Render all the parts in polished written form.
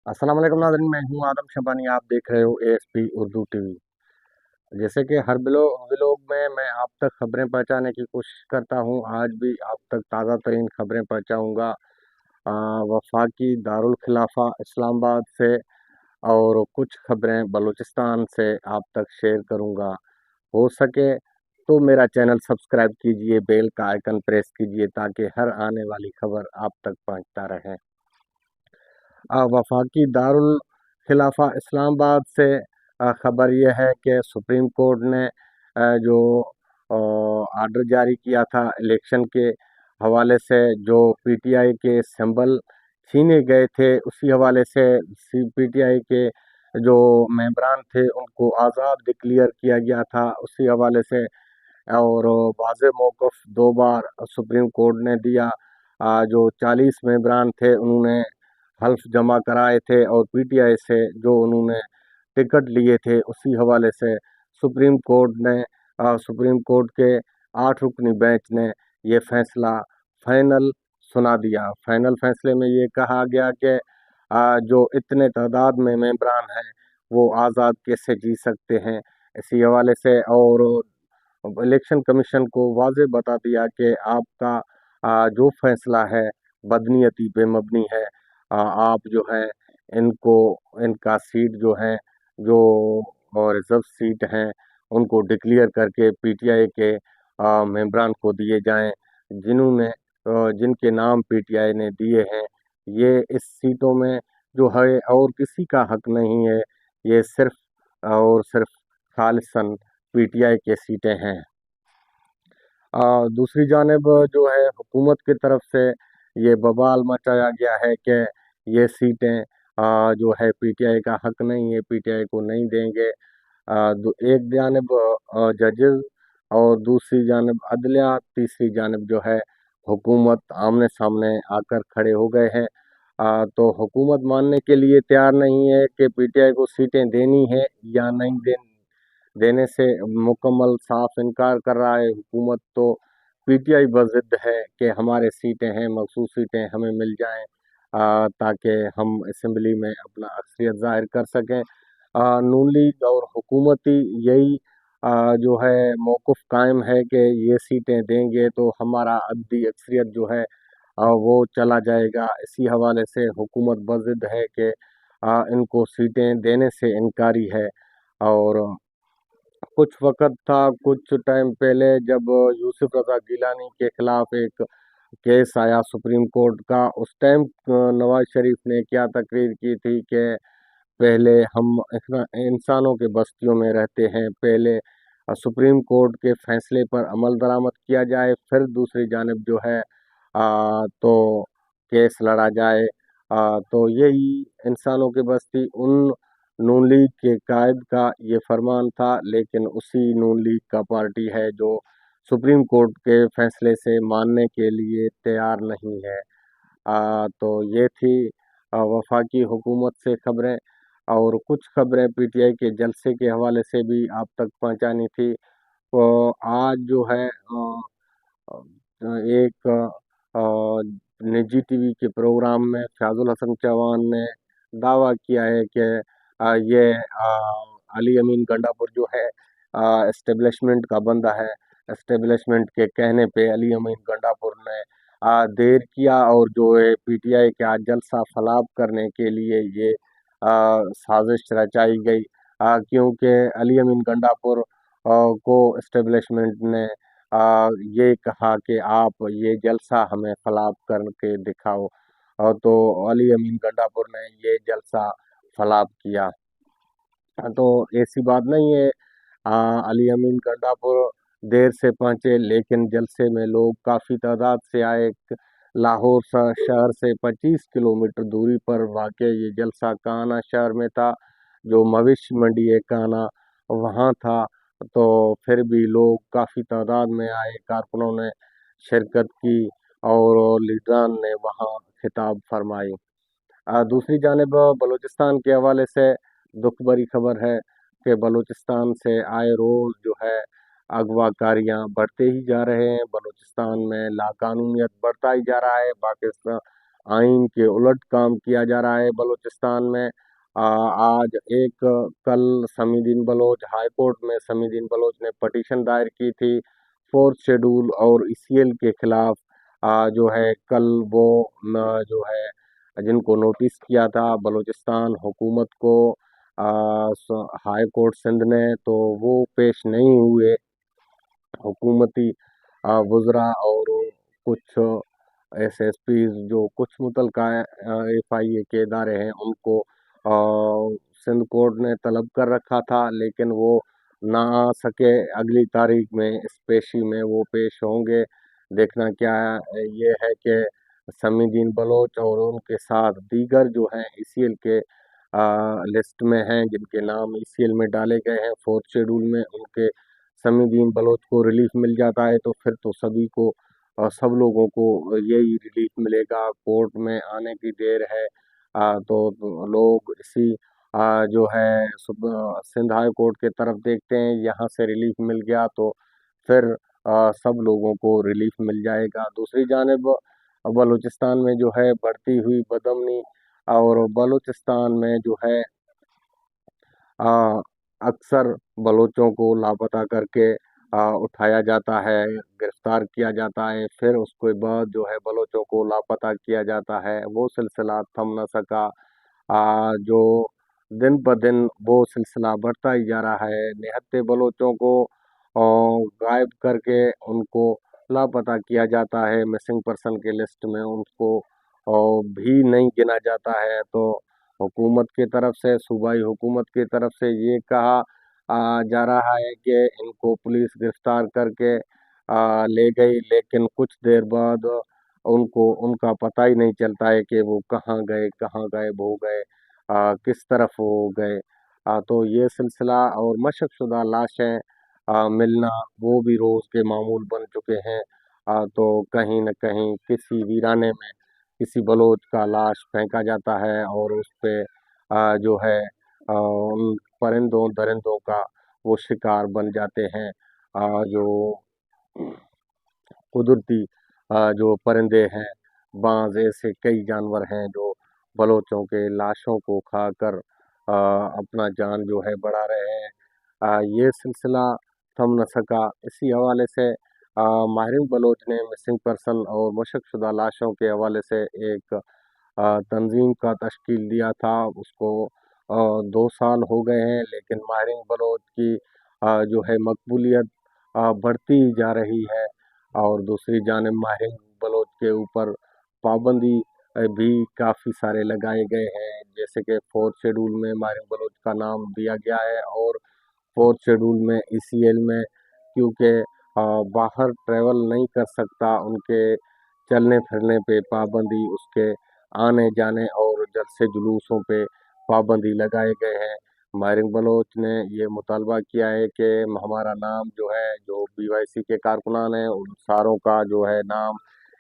अस्सलाम वालेकुम नाज़रीन, मैं हूँ आदम शबानी। आप देख रहे हो एएसपी उर्दू टीवी। जैसे कि हर व्लॉग में मैं आप तक खबरें पहुंचाने की कोशिश करता हूँ, आज भी आप तक ताज़ा तरीन खबरें पहुंचाऊंगा वफाकी दारुल खिलाफा इस्लामाबाद से, और कुछ खबरें बलूचिस्तान से आप तक शेयर करूंगा। हो सके तो मेरा चैनल सब्सक्राइब कीजिए, बेल का आइकन प्रेस कीजिए ताकि हर आने वाली खबर आप तक पहुंचता रहे। वफाकी दारुल खिलाफा इस्लामाबाद से खबर यह है कि सुप्रीम कोर्ट ने जो आर्डर जारी किया था इलेक्शन के हवाले से, जो पीटीआई के सिंबल छीने गए थे, उसी हवाले से पीटीआई के जो मेंबरान थे उनको आज़ाद डिक्लेयर किया गया था, उसी हवाले से। और वाज़े मौक़िफ़ दो बार सुप्रीम कोर्ट ने दिया। जो 40 मेंबरान थे उन्होंने हल्फ जमा कराए थे, और पीटीआई से जो उन्होंने टिकट लिए थे, उसी हवाले से सुप्रीम कोर्ट के 8 रुकनी बेंच ने ये फैसला फाइनल सुना दिया। फाइनल फैसले में ये कहा गया कि जो इतने तादाद में मेंबरान हैं वो आज़ाद कैसे जी सकते हैं, इसी हवाले से। और इलेक्शन कमीशन को वाज़े बता दिया कि आपका जो फैसला है बदनीयती पे मबनी है। आप जो है इनको इनका सीट जो है, जो और रिजर्व सीट हैं, उनको डिक्लेयर करके पीटीआई के मेंबरान को दिए जाएं, जिनके नाम पीटीआई ने दिए हैं। ये इस सीटों में जो है और किसी का हक नहीं है, ये सिर्फ और सिर्फ खालिसन पीटीआई के सीटें हैं। दूसरी जानिब जो है हुकूमत की तरफ से ये बवाल मचाया गया है कि ये सीटें जो है पीटीआई का हक नहीं है, पीटीआई को नहीं देंगे। एक जानिब जजेस और दूसरी जानिब अदलिया, तीसरी जानिब जो है हुकूमत आमने सामने आकर खड़े हो गए हैं। तो हुकूमत मानने के लिए तैयार नहीं है कि पीटीआई को सीटें देनी है या नहीं देने से मुकम्मल साफ इनकार कर रहा है। हुकूमत तो पीटीआई बज़िद है कि हमारे सीटें हैं, मखसूस सीटें हमें मिल जाएं ताकि हम असेंबली में अपना अक्सरियत ज़ाहिर कर सकें। नून लीग और हुकूमती यही जो है मौक़िफ़ कायम है कि ये सीटें देंगे तो हमारा अददी अक्सरियत जो है वो चला जाएगा। इसी हवाले से हुकूमत बज़िद है कि इनको सीटें देने से इनकारी है। और कुछ वक़्त था, कुछ टाइम पहले, जब यूसुफ रज़ा गिलानी के खिलाफ एक केस आया सुप्रीम कोर्ट का, उस टाइम नवाज शरीफ ने क्या तकरीर की थी कि पहले हम इंसानों के बस्तियों में रहते हैं, पहले सुप्रीम कोर्ट के फैसले पर अमल दरामद किया जाए, फिर दूसरी जानिब जो है तो केस लड़ा जाए। तो यही इंसानों की बस्ती उन नून लीग के कायद का ये फरमान था, लेकिन उसी नून लीग का पार्टी है जो सुप्रीम कोर्ट के फैसले से मानने के लिए तैयार नहीं है। तो ये थी वफाकी हुकूमत से खबरें, और कुछ खबरें पीटीआई के जलसे के हवाले से भी आप तक पहुंचानी थी। तो आज जो है एक निजी टीवी के प्रोग्राम में फयाजुल हसन चौहान ने दावा किया है कि ये अली अमीन गंडापुर जो है एस्टेब्लिशमेंट का बंदा है। एस्टेब्लिशमेंट के कहने पे अली अमीन गंडापुर ने देर किया, और जो है पीटीआई का जलसा फलाब करने के लिए ये साजिश रचाई गई, क्योंकि अली अमीन गंडापुर को एस्टेब्लिशमेंट ने ये कहा कि आप ये जलसा हमें फलाब करके दिखाओ। और तो अली अमीन गंडापुर ने ये जलसा फलाब किया। तो ऐसी बात नहीं है। अली अमीन गंडापुर देर से पहुंचे, लेकिन जलसे में लोग काफ़ी तादाद से आए। लाहौर शहर से 25 किलोमीटर दूरी पर वाक़ ये जलसा काना शहर में था, जो मवेशी मंडी है काना, वहाँ था। तो फिर भी लोग काफ़ी तादाद में आए, कारकुनों ने शिरकत की, और लीडरान ने वहाँ खिताब फरमाई। दूसरी जानिब बलूचिस्तान के हवाले से दुख भरी खबर है कि बलूचिस्तान से आए रोज़ जो है अगवाकारियाँ बढ़ते ही जा रहे हैं। बलूचिस्तान में लाकानूनियत बढ़ता ही जा रहा है। पाकिस्तान आइन के उलट काम किया जा रहा है बलूचिस्तान में। आज एक कल समीदीन बलोच हाई कोर्ट में समीदीन बलोच ने पटिशन दायर की थी फोर्थ शेड्यूल और ईसीएल के खिलाफ। जो है कल वो जो है जिनको नोटिस किया था बलूचिस्तान हुकूमत को हाई कोर्ट सिंध ने, तो वो पेश नहीं हुए। हुकूमती वज़रा और कुछ एसएसपीज जो कुछ मुतलका एफआईए के इदारे हैं उनको सिंध कोर्ट ने तलब कर रखा था, लेकिन वो ना आ सके। अगली तारीख में इस पेशी में वो पेश होंगे। देखना क्या ये है कि समीदीन बलोच और उनके साथ दीगर जो हैं ईसीएल के लिस्ट में हैं, जिनके नाम ईसीएल में डाले गए हैं फोर्थ शेड्यूल में, उनके समीदीन बलोच को रिलीफ मिल जाता है तो फिर तो सभी को सब लोगों को यही रिलीफ मिलेगा। कोर्ट में आने की देर है। तो लोग इसी जो है सिंध हाई कोर्ट के तरफ देखते हैं, यहाँ से रिलीफ मिल गया तो फिर सब लोगों को रिलीफ मिल जाएगा। दूसरी जानिब बलूचिस्तान में जो है बढ़ती हुई बदअमनी और बलूचिस्तान में जो है आ, अक्सर बलोचों को लापता करके उठाया जाता है, गिरफ्तार किया जाता है, फिर उसके बाद जो है बलोचों को लापता किया जाता है। वो सिलसिला थम न सका। जो दिन ब दिन वो सिलसिला बढ़ता ही जा रहा है। निहत्थे बलोचों को गायब करके उनको लापता किया जाता है, मिसिंग पर्सन के लिस्ट में उनको भी नहीं गिना जाता है। तो हुकूमत की तरफ से, सूबाई हुकूमत की तरफ से ये कहा जा रहा है कि इनको पुलिस गिरफ्तार करके ले गई, लेकिन कुछ देर बाद उनको उनका पता ही नहीं चलता है कि वो कहाँ गए, कहाँ गायब हो गए, किस तरफ हो गए। तो ये सिलसिला और मशकशुदा लाशें मिलना वो भी रोज़ के मामूल बन चुके हैं। तो कहीं न कहीं किसी वीराने में किसी बलोच का लाश फेंका जाता है और उस पे जो है उन परिंदों दरिंदों का वो शिकार बन जाते हैं। जो कुदरती जो परिंदे हैं, बाज, ऐसे कई जानवर हैं जो बलोचों के लाशों को खाकर अपना जान जो है बढ़ा रहे हैं। ये सिलसिला थम न सका। इसी हवाले से माहिर बलोच ने मिसिंग पर्सन और मुशकशुदा लाशों के हवाले से एक तंजीम का तश्कील दिया था। उसको 2 साल हो गए हैं, लेकिन माहिर बलोच की जो है मकबूलियत बढ़ती जा रही है। और दूसरी जानिब माहिर बलोच के ऊपर पाबंदी भी काफ़ी सारे लगाए गए हैं, जैसे कि फोर्थ शेड्यूल में माहिर बलोच का नाम दिया गया है और फोर्थ शेड्यूल में ईसीएल में क्योंकि बाहर ट्रैवल नहीं कर सकता, उनके चलने फिरने पे पाबंदी, उसके आने जाने और जलसे जुलूसों पे पाबंदी लगाए गए हैं। माहिर बलोच ने ये मुतालबा किया है कि हमारा नाम जो है, जो बीवाईसी के कारकुनान हैं उन सारों का जो है नाम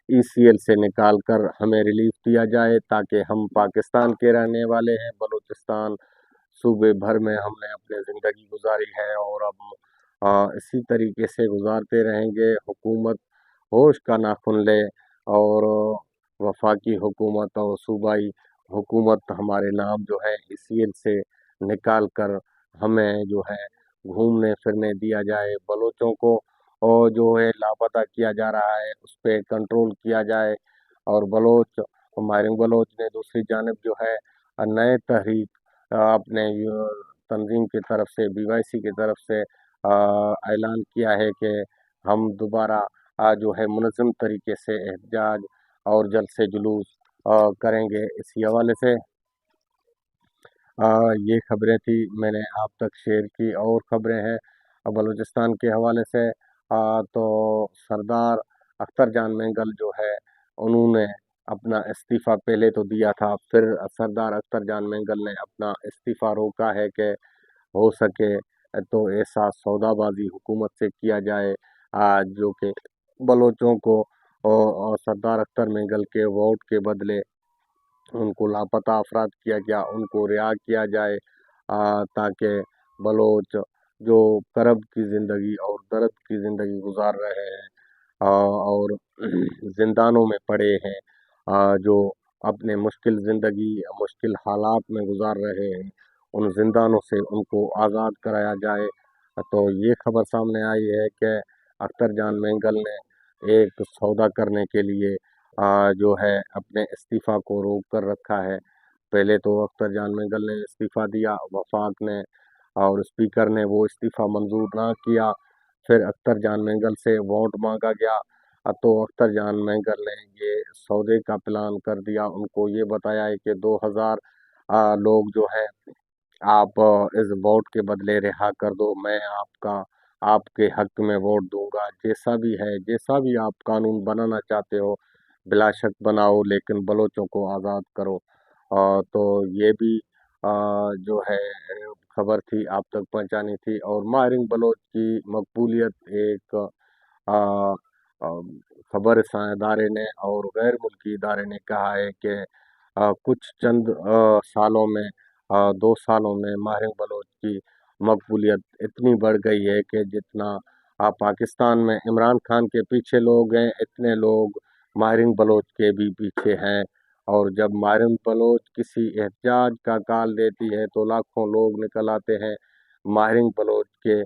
ईसीएल से निकाल कर हमें रिलीफ दिया जाए, ताकि हम पाकिस्तान के रहने वाले हैं, बलूचिस्तान सूबे भर में हमने अपनी ज़िंदगी गुजारी है और अब इसी तरीके से गुजारते रहेंगे। हुकूमत होश का नाखुन ले और वफाकी हुकूमत और सूबाई हुकूमत हमारे नाम जो है ईसीएल से निकाल कर हमें जो है घूमने फिरने दिया जाए। बलोचों को और जो है लापता किया जा रहा है उस पर कंट्रोल किया जाए। और बलोच, मारिंग बलोच ने दूसरी जानब जो है नए तहरीक अपने तंजीम की तरफ से, बीवाईसी की तरफ से ऐलान किया है कि हम दोबारा जो है मुनज़्ज़म तरीके से एहतजाज और जलसे जुलूस करेंगे। इसी हवाले से ये खबरें थी मैंने आप तक शेयर की। और खबरें हैं बलूचिस्तान के हवाले से। तो सरदार अख्तर जान मैंगल जो है उन्होंने अपना इस्तीफ़ा पहले तो दिया था, फिर सरदार अख्तर जान मैंगल ने अपना इस्तीफ़ा रोका है कि हो सके तो ऐसा सौदाबाजी हुकूमत से किया जाए जो कि बलोचों को और सरदार अख्तर मैंगल के वोट के बदले उनको लापता अफराद किया गया उनको रिहा किया जाए, ताकि बलोच जो करब की ज़िंदगी और दर्द की ज़िंदगी गुजार रहे हैं और जिंदानों में पड़े हैं, जो اپنے مشکل زندگی مشکل حالات میں گزار رہے ہیں، ان زندانوں سے ان کو آزاد کرایا جائے۔ تو یہ خبر سامنے آئی ہے کہ اختر جان مینگل نے ایک سودا کرنے کے لیے جو ہے اپنے استعفیٰ کو روک کر رکھا ہے۔ پہلے تو اختر جان مینگل نے استعفیٰ دیا، وفاق نے اور اسپیکر نے وہ استعفیٰ منظور نہ کیا، پھر اختر جان مینگل سے ووٹ مانگا گیا، تو اختر جان مینگل نے یہ سودے کا پلان کر دیا، ان کو یہ بتایا ہے کہ 2000 لوگ جو ہے آپ اس ووٹ کے بدلے رہا کر دو، میں آپ کے حق میں ووٹ دوں گا، جیسا بھی ہے، جیسا بھی آپ قانون بنانا چاہتے ہو بلا شک بناؤ، لیکن بلوچوں کو آزاد کرو۔ تو یہ بھی جو ہے خبر تھی، آپ تک پہنچانی تھی۔ اور ماہرنگ بلوچ کی مقبولیت ایک آ، آ، خبر رساں ادارے نے اور غیر ملکی ادارے نے کہا ہے کہ کچھ چند سالوں میں 2 سالوں میں ماہرنگ بلوچ کی مقبولیت اتنی بڑھ گئی ہے کہ جتنا پاکستان میں عمران خان کے پیچھے لوگ ہیں، اتنے لوگ ماہرنگ بلوچ کے بھی پیچھے ہیں۔ اور جب ماہرنگ بلوچ کسی احتجاج کا کال دیتی ہے تو لاکھوں لوگ نکل آتے ہیں۔ ماہرنگ بلوچ کے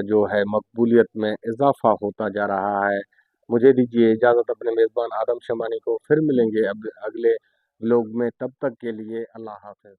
جو ہے مقبولیت میں اضافہ ہوتا جا رہا ہے۔ مجھے دیجیے اجازت، اپنے میزبان آدم شمانی کو پھر ملیں گے اب اگلے لوگ میں، تب تک کے لیے اللہ حافظ۔